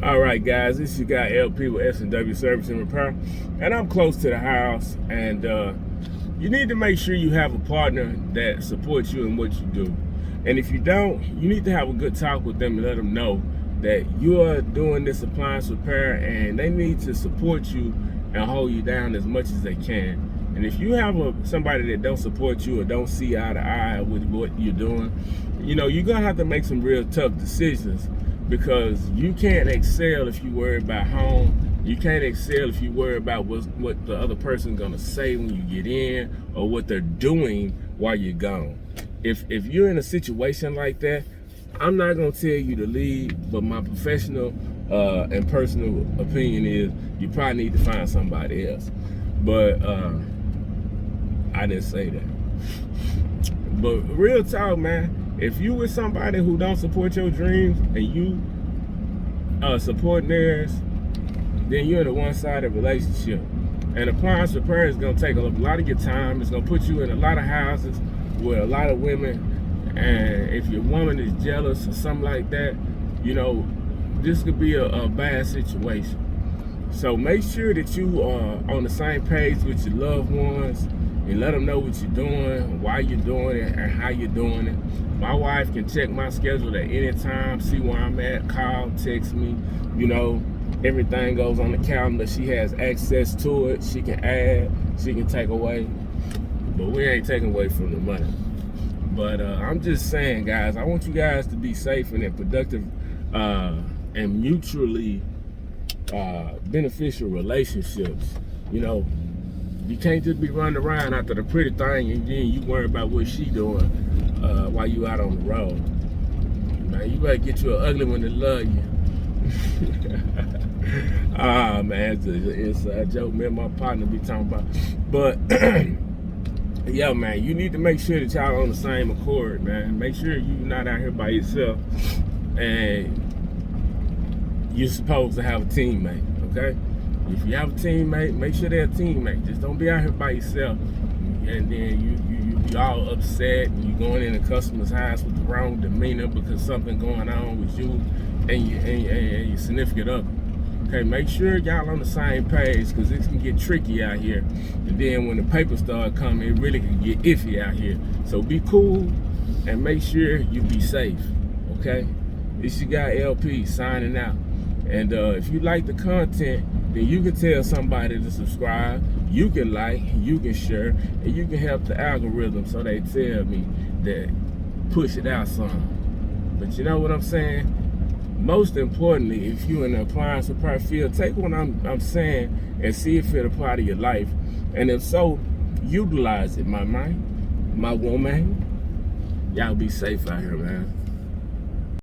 All right, guys, this is your guy LP with S&W Service and Repair, and I'm close to the house, and you need to make sure you have a partner that supports you in what you do. And if you don't, you need to have a good talk with them and let them know that you are doing this appliance repair and they need to support you and hold you down as much as they can. And if you have somebody that don't support you or don't see eye to eye with what you're doing, you know, you're gonna have to make some real tough decisions, because you can't excel if you worry about home. You can't excel if you worry about what the other person's gonna say when you get in, or what they're doing while you're gone. If you're in a situation like that, I'm not gonna tell you to leave, but my professional and personal opinion is you probably need to find somebody else. But I didn't say that. But real talk, man, if you with somebody who don't support your dreams and you support theirs, then you're in a one-sided relationship. And appliance repair is gonna take a lot of your time. It's gonna put you in a lot of houses with a lot of women. And if your woman is jealous or something like that, you know, this could be a bad situation. So make sure that you are on the same page with your loved ones and let them know what you're doing, why you're doing it, and how you're doing it. My wife can check my schedule at any time, see where I'm at, call, text me. You know, everything goes on the calendar. She has access to it. She can add, she can take away. But we ain't taking away from the money. But I'm just saying, guys, I want you guys to be safe and in productive and mutually beneficial relationships. You know, you can't just be running around after the pretty thing and then you worry about what she doing while you out on the road. Man, you better get you an ugly one that love you. Man, it's a joke me and my partner be talking about. But yeah, man, you need to make sure that y'all on the same accord, man. Make sure you're not out here by yourself, and you're supposed to have a teammate, okay? If you have a teammate, make sure they're a teammate. Just don't be out here by yourself, and then you all upset, and you going in a customer's house with the wrong demeanor because something going on with you and your significant other. Okay, make sure y'all on the same page, because it can get tricky out here. And then when the papers start coming, it really can get iffy out here. So be cool and make sure you be safe, okay? This your guy LP signing out. And if you like the content, then you can tell somebody to subscribe. You can like, you can share, and you can help the algorithm so they tell me that push it out some. But you know what I'm saying? Most importantly, if you're in the appliance repair field, take what I'm saying and see if it apply to your life. And if so, utilize it, my man, my woman. Y'all be safe out here, man.